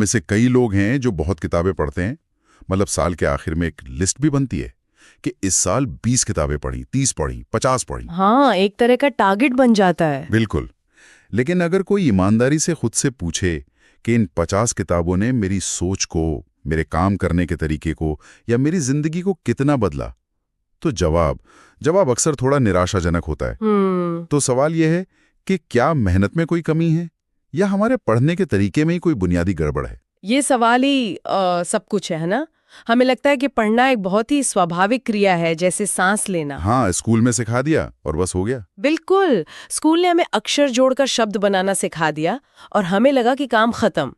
में से कई लोग हैं जो बहुत किताबें पढ़ते हैं। मतलब साल के आखिर में एक लिस्ट भी बनती है कि इस साल 20 किताबें पढ़ी, 30 पढ़ी, 50 पढ़ी। हाँ, एक तरह का टारगेट बन जाता है। बिल्कुल। लेकिन अगर कोई ईमानदारी से खुद से पूछे कि इन 50 किताबों ने मेरी सोच को, मेरे काम करने के तरीके को या मेरी जिंदगी को कितना बदला, तो जवाब अक्सर थोड़ा निराशाजनक होता है। तो सवाल यह है कि क्या मेहनत में कोई कमी है या हमारे पढ़ने के तरीके में ही कोई बुनियादी गड़बड़ है? ये सवाल ही सब कुछ है ना। हमें लगता है कि पढ़ना एक बहुत ही स्वाभाविक क्रिया है, जैसे सांस लेना। हाँ, स्कूल में सिखा दिया और बस हो गया। बिल्कुल, स्कूल ने हमें अक्षर जोड़कर शब्द बनाना सिखा दिया और हमें लगा कि काम खत्म।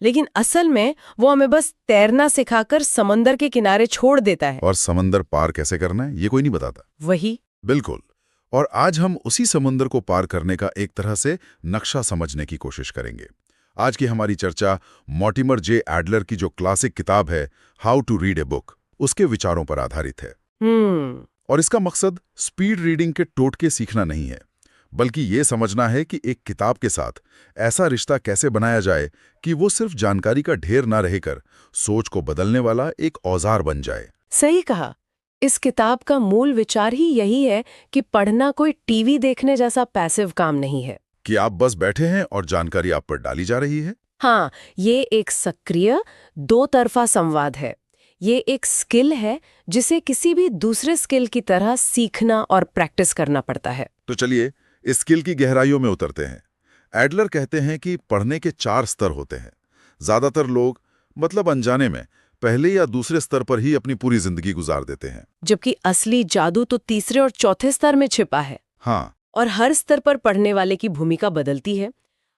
लेकिन असल में वो हमें बस तैरना सिखाकर समंदर के किनारे छोड़ देता है। और समंदर पार कैसे करना है ये कोई नहीं बताता। वही। बिल्कुल। और आज हम उसी समुद्र को पार करने का एक तरह से नक्शा समझने की कोशिश करेंगे। आज की हमारी चर्चा मॉर्टिमर जे एडलर की जो क्लासिक किताब है how to read a book, उसके विचारों पर आधारित है। और इसका मकसद स्पीड रीडिंग के टोटके सीखना नहीं है, बल्कि ये समझना है कि एक किताब के साथ ऐसा रिश्ता कैसे बनाया जाए कि वो सिर्फ जानकारी का ढेर ना रहकर सोच को बदलने वाला एक औजार बन जाए। सही कहा। इस किताब का मूल विचार ही यही है कि पढ़ना कोई टीवी देखने जैसा पैसिव काम नहीं है कि आप बस बैठे हैं और जानकारी आप पर डाली जा रही है। हाँ, ये एक सक्रिय दो तरफा संवाद है। ये एक स्किल है जिसे किसी भी दूसरे स्किल की तरह सीखना और प्रैक्टिस करना पड़ता है। तो चलिए इस स्किल की गहराइयों में उतरते हैं। एडलर कहते हैं कि पढ़ने के 4 स्तर होते हैं। ज्यादातर लोग मतलब अनजाने में पहले या दूसरे स्तर पर ही अपनी पूरी जिंदगी गुजार देते हैं, जबकि असली जादू तो तीसरे और चौथे स्तर में छिपा है। हाँ। और हर स्तर पर पढ़ने वाले की भूमिका बदलती है।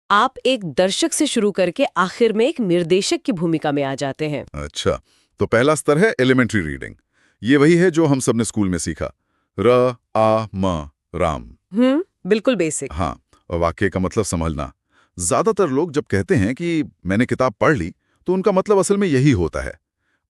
आप एक दर्शक से शुरू करके आखिर में एक निर्देशक की भूमिका में आ जाते हैं। अच्छा, तो पहला स्तर है एलिमेंट्री रीडिंग। ये वही है जो हम सबने स्कूल में सीखा, र आ म राम। बिल्कुल बेसिक। हाँ, और वाक्य का मतलब समझना। ज्यादातर लोग जब कहते हैं कि मैंने किताब पढ़ ली, तो उनका मतलब असल में यही होता है।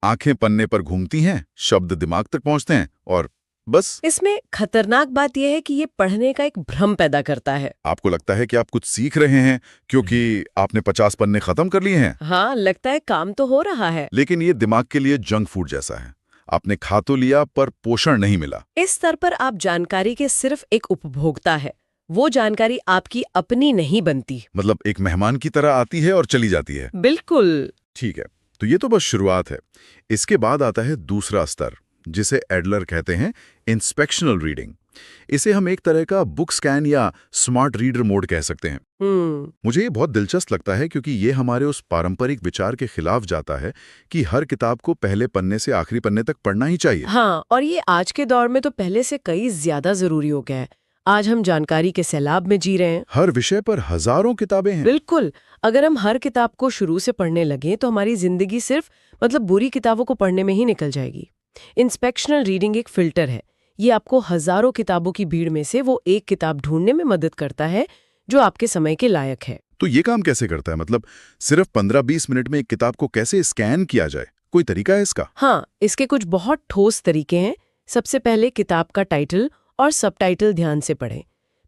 आंखें पन्ने पर घूमती हैं, शब्द दिमाग तक पहुंचते हैं और बस। इसमें खतरनाक बात यह है कि ये पढ़ने का एक भ्रम पैदा करता है। आपको लगता है कि आप कुछ सीख रहे हैं क्योंकि आपने 50 पन्ने खत्म कर लिए हैं। हाँ, लगता है काम तो हो रहा है। लेकिन ये दिमाग के लिए जंक फूड जैसा है। आपने खा तो लिया पर पोषण नहीं मिला। इस स्तर पर आप जानकारी के सिर्फ एक उपभोक्ता है। वो जानकारी आपकी अपनी नहीं बनती। मतलब एक मेहमान की तरह आती है और चली जाती है। बिल्कुल। ठीक है, तो ये तो बस शुरुआत है। इसके बाद आता है दूसरा स्तर, जिसे एडलर कहते हैं इंस्पेक्शनल रीडिंग। इसे हम एक तरह का बुक स्कैन या स्मार्ट रीडर मोड कह सकते हैं। मुझे ये बहुत दिलचस्प लगता है क्योंकि ये हमारे उस पारंपरिक विचार के खिलाफ जाता है कि हर किताब को पहले पन्ने से आखिरी पन्ने तक पढ़ना ही चाहिए। हाँ, और ये आज के दौर में तो पहले से कई ज्यादा जरूरी हो गया है। आज हम जानकारी के सैलाब में जी रहे हैं। हर विषय पर हजारों किताबें हैं। बिल्कुल। अगर हम हर किताब को शुरू से पढ़ने लगे तो हमारी जिंदगी सिर्फ बुरी किताबों को पढ़ने में ही निकल जाएगी। इंस्पेक्शनल रीडिंग एक फिल्टर है। ये आपको हजारों किताबों की भीड़ में से वो एक किताब ढूंढने में मदद करता है जो आपके समय के लायक है। तो ये काम कैसे करता है? मतलब सिर्फ 15-20 मिनट में एक किताब को कैसे स्कैन किया जाए? कोई तरीका है इसका? हाँ, इसके कुछ बहुत ठोस तरीके हैं। सबसे पहले किताब का टाइटल और सबटाइटल ध्यान से पढ़ें।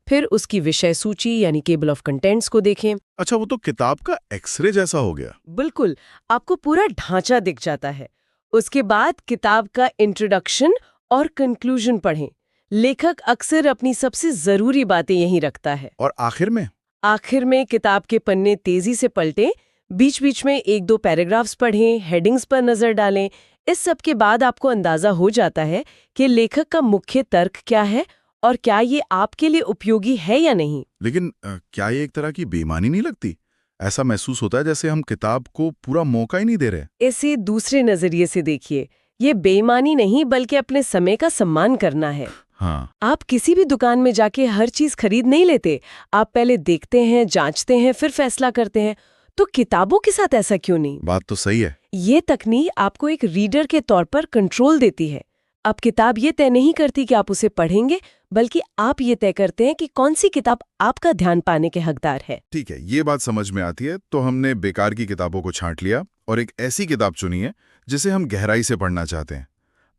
फिर उसकी विषय सूची यानी टेबल ऑफ कंटेंट्स को देखें। अच्छा, वो तो किताब का एक्सरे जैसा हो गया। बिल्कुल, आपको पूरा ढांचा दिख जाता है। उसके बाद किताब का इंट्रोडक्शन और कंक्लूजन पढ़ें। लेखक अक्सर अपनी सबसे जरूरी बातें यहीं रखता है। और आखिर में किताब के पन्ने तेजी से पलटें, बीच बीच में 1-2 पैराग्राफ्स पढ़ें, हेडिंग्स पर नजर डालें। इस सब के बाद आपको अंदाजा हो जाता है कि लेखक का मुख्य तर्क क्या है और क्या ये आपके लिए उपयोगी है या नहीं। लेकिन क्या ये एक तरह की बेईमानी नहीं लगती? ऐसा महसूस होता है जैसे हम किताब को पूरा मौका ही नहीं दे रहे। इसे दूसरे नजरिए से देखिए। ये बेईमानी नहीं बल्कि अपने समय का सम्मान करना है। हाँ। आप किसी भी दुकान में जाके हर चीज खरीद नहीं लेते। आप पहले देखते हैं, जांचते हैं, फिर फैसला करते हैं। तो किताबों के साथ ऐसा क्यों नहीं? बात तो सही है। ये तकनीक आपको एक रीडर के तौर पर कंट्रोल देती है। अब किताब ये तय नहीं करती कि आप उसे पढ़ेंगे, बल्कि आप ये तय करते हैं कि कौन सी किताब आपका ध्यान पाने के हकदार है। ठीक है, ये बात समझ में आती है। तो हमने बेकार की किताबों को छांट लिया और एक ऐसी किताब चुनी है जिसे हम गहराई से पढ़ना चाहते हैं।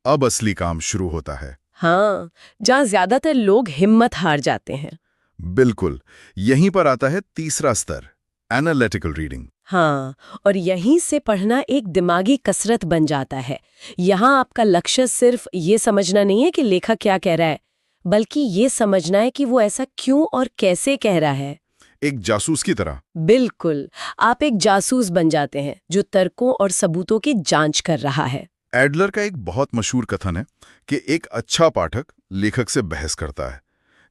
अब असली काम शुरू होता है। हाँ, जहाँ ज्यादातर लोग हिम्मत हार जाते हैं। बिल्कुल, यहीं पर आता है तीसरा स्तर, एनालिटिकल रीडिंग। हाँ, और यहीं से पढ़ना एक दिमागी कसरत बन जाता है। यहाँ आपका लक्ष्य सिर्फ ये समझना नहीं है कि लेखक क्या कह रहा है, बल्कि ये समझना है कि वो ऐसा क्यों और कैसे कह रहा है। एक जासूस की तरह। बिल्कुल, आप एक जासूस बन जाते हैं जो तर्कों और सबूतों की जांच कर रहा है। एडलर का एक बहुत मशहूर कथन है कि एक अच्छा पाठक लेखक से बहस करता है।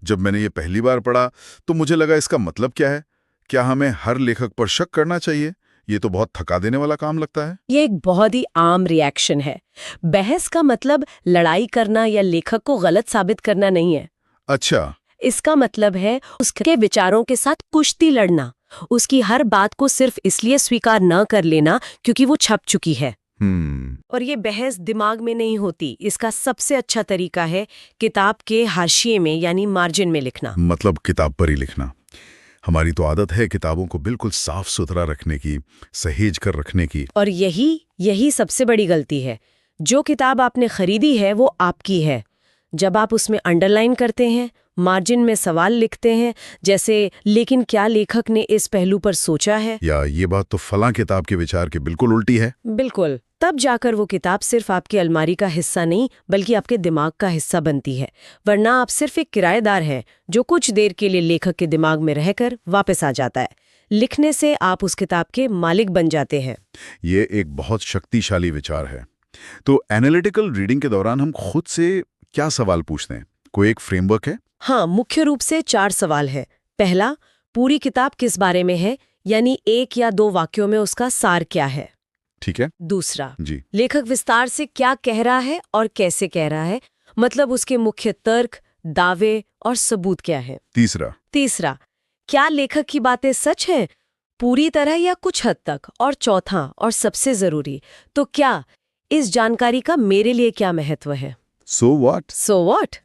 जब मैंने ये पहली बार पढ़ा तो मुझे लगा इसका मतलब क्या है? क्या हमें हर लेखक पर शक करना चाहिए? ये तो बहुत थका देने वाला काम लगता है। ये एक बहुत ही आम रिएक्शन है। बहस का मतलब लड़ाई करना या लेखक को गलत साबित करना नहीं है। अच्छा। इसका मतलब है उसके विचारों के साथ कुश्ती लड़ना, उसकी हर बात को सिर्फ इसलिए स्वीकार न कर लेना क्योंकि वो छप चुकी है। और ये बहस दिमाग में नहीं होती। इसका सबसे अच्छा तरीका है किताब के हाशिए में यानी मार्जिन में लिखना। मतलब किताब पर ही लिखना। हमारी तो आदत है किताबों को बिल्कुल साफ सुथरा रखने की, सहेज कर रखने की। और यही सबसे बड़ी गलती है। जो किताब आपने खरीदी है वो आपकी है। जब आप उसमें अंडरलाइन करते हैं, मार्जिन में सवाल लिखते हैं, जैसे लेकिन क्या लेखक ने इस पहलू पर सोचा है, या ये बात तो फलां किताब के विचार के बिल्कुल उल्टी है, बिल्कुल, तब जाकर वो किताब सिर्फ आपकी अलमारी का हिस्सा नहीं बल्कि आपके दिमाग का हिस्सा बनती है। वरना आप सिर्फ एक किराएदार हैं जो कुछ देर के लिए लेखक के दिमाग में रहकर वापस आ जाता है। लिखने से आप उस किताब के मालिक बन जाते हैं। ये एक बहुत शक्तिशाली विचार है। तो एनालिटिकल रीडिंग के दौरान हम खुद से क्या सवाल पूछते हैं? कोई एक फ्रेमवर्क है? हाँ, मुख्य रूप से 4 सवाल है। पहला, पूरी किताब किस बारे में है, यानी 1 या 2 वाक्यों में उसका सार क्या है। ठीक है दूसरा, जी। लेखक विस्तार से क्या कह रहा है और कैसे कह रहा है, मतलब उसके मुख्य तर्क, दावे और सबूत क्या है। तीसरा, क्या लेखक की बातें सच हैं, पूरी तरह या कुछ हद तक। और चौथा और सबसे जरूरी, तो क्या इस जानकारी का मेरे लिए क्या महत्व है। So what?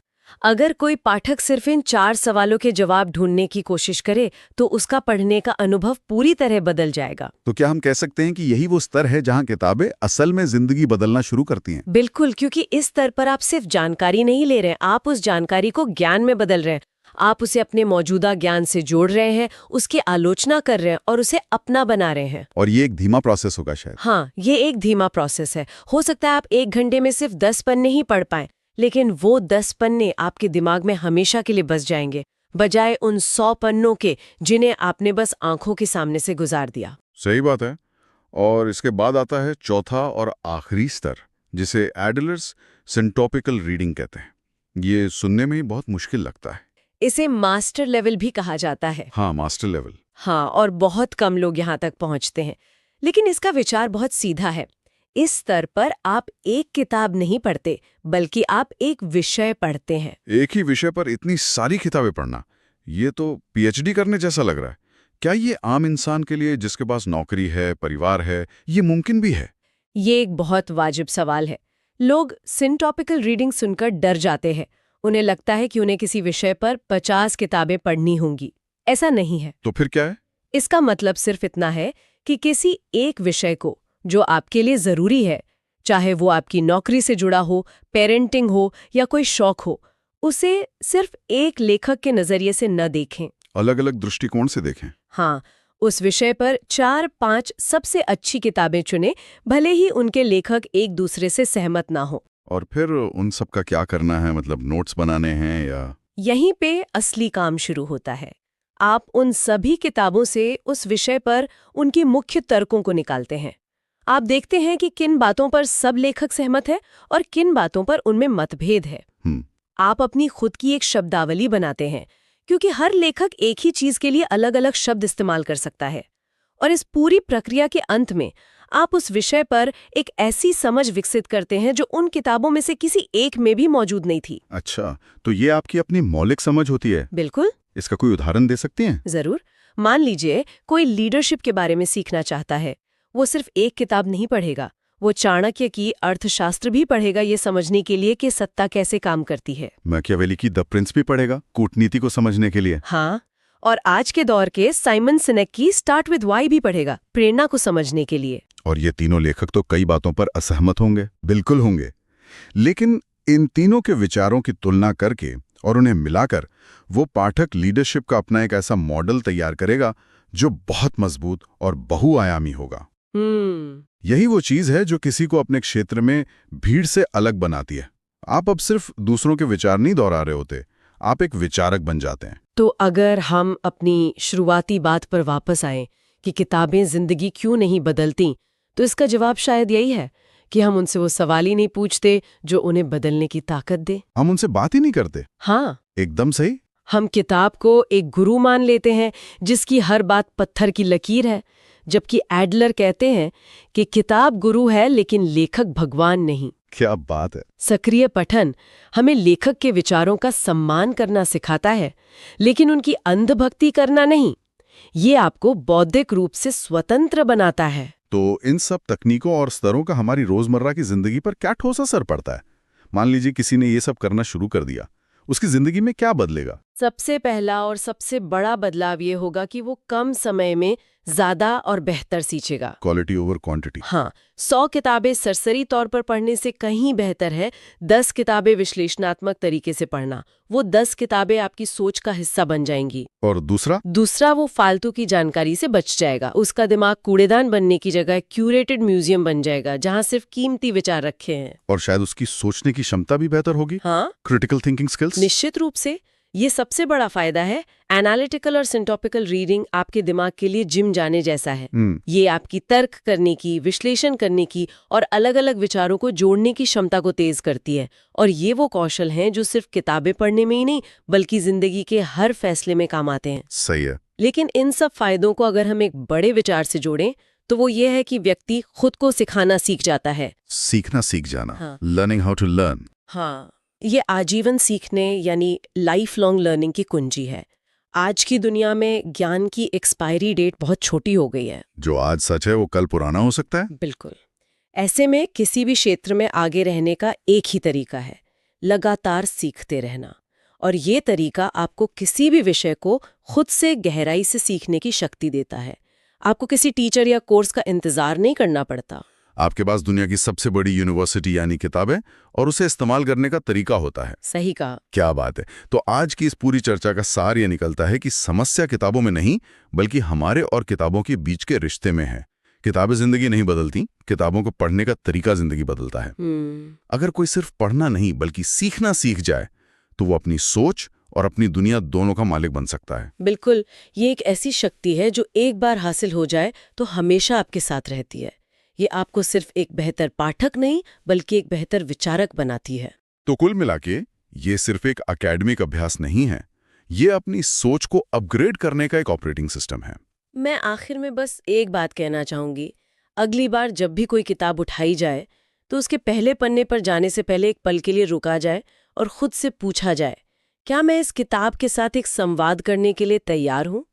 अगर कोई पाठक सिर्फ इन 4 सवालों के जवाब ढूंढने की कोशिश करे तो उसका पढ़ने का अनुभव पूरी तरह बदल जाएगा। तो क्या हम कह सकते हैं कि यही वो स्तर है जहां किताबें असल में जिंदगी बदलना शुरू करती हैं? बिल्कुल, क्योंकि इस स्तर पर आप सिर्फ जानकारी नहीं ले रहे हैं, आप उस जानकारी को ज्ञान में बदल रहे हैं। आप उसे अपने मौजूदा ज्ञान से जोड़ रहे हैं, उसकी आलोचना कर रहे हैं और उसे अपना बना रहे हैं। और ये एक धीमा प्रोसेस होगा शायद। हाँ, ये एक धीमा प्रोसेस है। हो सकता है आप 1 घंटे में सिर्फ 10 पन्ने ही पढ़ पाएं, लेकिन वो 10 पन्ने आपके दिमाग में हमेशा के लिए बस जाएंगे, बजाय उन 100 पन्नों के जिन्हें आपने बस आंखों के सामने से गुजार दिया। सही बात है। और इसके बाद आता है चौथा और आखिरी स्तर, जिसे एडलर्स सिंटॉपिकल रीडिंग कहते हैं। ये सुनने में ही बहुत मुश्किल लगता है। इसे मास्टर लेवल भी कहा जाता है। हाँ, मास्टर लेवल। हाँ, और बहुत कम लोग यहाँ तक पहुँचते हैं। लेकिन इसका विचार बहुत सीधा है। इस स्तर पर आप एक किताब नहीं पढ़ते, बल्कि आप एक विषय पढ़ते हैं। एक ही विषय पर इतनी सारी किताबें पढ़ना, ये तो पीएचडी करने जैसा लग रहा है। क्या ये आम इंसान के लिए जिसके पास नौकरी है, परिवार है, ये मुमकिन भी है? ये एक बहुत वाजिब सवाल है। लोग सिंटॉपिकल रीडिंग सुनकर डर जाते हैं। उन्हें लगता है कि उन्हें किसी विषय पर 50 किताबें पढ़नी होंगी। ऐसा नहीं है। तो फिर क्या है? इसका मतलब सिर्फ इतना है कि किसी एक विषय को जो आपके लिए जरूरी है, चाहे वो आपकी नौकरी से जुड़ा हो, पेरेंटिंग हो या कोई शौक हो, उसे सिर्फ एक लेखक के नजरिए से न देखें। अलग अलग दृष्टिकोण से देखें। हाँ, उस विषय पर 4-5 सबसे अच्छी किताबें चुनें, भले ही उनके लेखक एक दूसरे से सहमत ना हो। और फिर उन सब का क्या करना है? मतलब नोट्स बनाने हैं या? यहीं पे असली काम शुरू होता है। आप उन सभी किताबों से उस विषय पर उनकी मुख्य तर्कों को निकालते हैं। आप देखते हैं कि किन बातों पर सब लेखक सहमत है और किन बातों पर उनमें मतभेद है। आप अपनी खुद की एक शब्दावली बनाते हैं, क्योंकि हर लेखक एक ही चीज के लिए अलग अलग शब्द इस्तेमाल कर सकता है। और इस पूरी प्रक्रिया के अंत में आप उस विषय पर एक ऐसी समझ विकसित करते हैं जो उन किताबों में से किसी एक में भी मौजूद नहीं थी। अच्छा, तो ये आपकी अपनी मौलिक समझ होती है? बिल्कुल। इसका कोई उदाहरण दे सकती हैं? जरूर। मान लीजिए कोई लीडरशिप के बारे में सीखना चाहता है। वो सिर्फ एक किताब नहीं पढ़ेगा, वो चाणक्य की अर्थशास्त्र भी पढ़ेगा, ये समझने के लिए कि सत्ता कैसे काम करती है। मैकियावेली की द प्रिंस भी पढ़ेगा, कूटनीति को समझने के लिए। हाँ, और आज के दौर के साइमन सिनेक की स्टार्ट विद व्हाई भी पढ़ेगा, प्रेरणा को समझने के लिए। और ये तीनों लेखक तो कई बातों पर असहमत होंगे। बिल्कुल होंगे। लेकिन इन तीनों के विचारों की तुलना करके और उन्हें मिलाकर वो पाठक लीडरशिप का अपना एक ऐसा मॉडल तैयार करेगा जो बहुत मजबूत और बहुआयामी होगा। यही वो चीज है जो किसी को अपने क्षेत्र में भीड़ से अलग बनाती है। आप अब सिर्फ दूसरों के विचार नहीं दोहरा रहे होते, आप एक विचारक बन जाते हैं। तो अगर हम अपनी शुरुआती बात पर वापस आएं कि किताबें जिंदगी क्यों नहीं बदलती, तो इसका जवाब शायद यही है कि हम उनसे वो सवाल ही नहीं पूछते जो उन्हें बदलने की ताकत दे। हम उनसे बात ही नहीं करते। हाँ, एकदम सही। हम किताब को एक गुरु मान लेते हैं जिसकी हर बात पत्थर की लकीर है, जबकि एडलर कहते हैं कि किताब गुरु है लेकिन लेखक भगवान नहीं। क्या बात है। सक्रिय पठन हमें लेखक के विचारों का सम्मान करना सिखाता है, लेकिन उनकी अंधभक्ति करना नहीं। ये आपको बौद्धिक रूप से स्वतंत्र बनाता है। तो इन सब तकनीकों और स्तरों का हमारी रोजमर्रा की जिंदगी पर क्या ठोस असर पड़ता है? मान लीजिए किसी ने ये सब करना शुरू कर दिया, उसकी जिंदगी में क्या बदलेगा? सबसे पहला और सबसे बड़ा बदलाव ये होगा कि वो कम समय में ज्यादा और बेहतर सीखेगा। Quality over quantity. हाँ, 100 किताबें सरसरी तौर पर पढ़ने से कहीं बेहतर है 10 किताबें विश्लेषणात्मक तरीके से पढ़ना। वो 10 किताबें आपकी सोच का हिस्सा बन जाएंगी। और दूसरा वो फालतू की जानकारी से बच जाएगा। उसका दिमाग कूड़ेदान बनने की जगह क्यूरेटेड म्यूजियम बन जाएगा, जहाँ सिर्फ कीमती विचार रखे हैं। और शायद उसकी सोचने की क्षमता भी बेहतर होगी। हाँ, क्रिटिकल थिंकिंग स्किल्स। निश्चित रूप से ये सबसे बड़ा फायदा है। एनालिटिकल और सिंटॉपिकल रीडिंग आपके दिमाग के लिए जिम जाने जैसा है। ये आपकी तर्क करने की, विश्लेषण करने की और अलग-अलग विचारों को जोड़ने की क्षमता को तेज करती है। और ये वो कौशल हैं जो सिर्फ किताबें पढ़ने में ही नहीं, बल्कि जिंदगी के हर फैसले में काम आते हैं। सही है। लेकिन इन सब फायदों को अगर हम एक बड़े विचार से जोड़ें, तो वो ये है कि व्यक्ति खुद को सिखाना सीख जाता है। सीखना सीख जाना। हाँ। Learning how to learn. हाँ, ये आजीवन सीखने यानी लाइफ लॉन्ग लर्निंग की कुंजी है। आज की दुनिया में ज्ञान की एक्सपायरी डेट बहुत छोटी हो गई है। जो आज सच है वो कल पुराना हो सकता है। बिल्कुल। ऐसे में किसी भी क्षेत्र में आगे रहने का एक ही तरीका है, लगातार सीखते रहना। और ये तरीका आपको किसी भी विषय को खुद से गहराई से सीखने की शक्ति देता है। आपको किसी टीचर या कोर्स का इंतजार नहीं करना पड़ता। आपके पास दुनिया की सबसे बड़ी यूनिवर्सिटी यानी किताबें और उसे इस्तेमाल करने का तरीका होता है। सही कहा। क्या बात है। तो आज की इस पूरी चर्चा का सार ये निकलता है कि समस्या किताबों में नहीं, बल्कि हमारे और किताबों के बीच के रिश्ते में है। किताबें जिंदगी नहीं बदलती, किताबों को पढ़ने का तरीका जिंदगी बदलता है। अगर कोई सिर्फ पढ़ना नहीं बल्कि सीखना सीख जाए, तो वो अपनी सोच और अपनी दुनिया दोनों का मालिक बन सकता है। बिल्कुल, ये एक ऐसी शक्ति है जो एक बार हासिल हो जाए तो हमेशा आपके साथ रहती है। ये आपको सिर्फ एक बेहतर पाठक नहीं, बल्कि एक बेहतर विचारक बनाती है। तो कुल मिलाके ये सिर्फ एक एकेडमिक अभ्यास नहीं है, ये अपनी सोच को अपग्रेड करने का एक ऑपरेटिंग सिस्टम है। मैं आखिर में बस एक बात कहना चाहूंगी। अगली बार जब भी कोई किताब उठाई जाए, तो उसके पहले पन्ने पर जाने से पहले एक पल के लिए रुका जाए और खुद से पूछा जाए, क्या मैं इस किताब के साथ एक संवाद करने के लिए तैयार हूँ?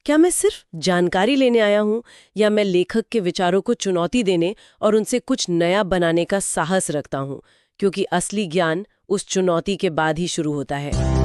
क्या मैं सिर्फ जानकारी लेने आया हूँ, या मैं लेखक के विचारों को चुनौती देने और उनसे कुछ नया बनाने का साहस रखता हूँ? क्योंकि असली ज्ञान उस चुनौती के बाद ही शुरू होता है।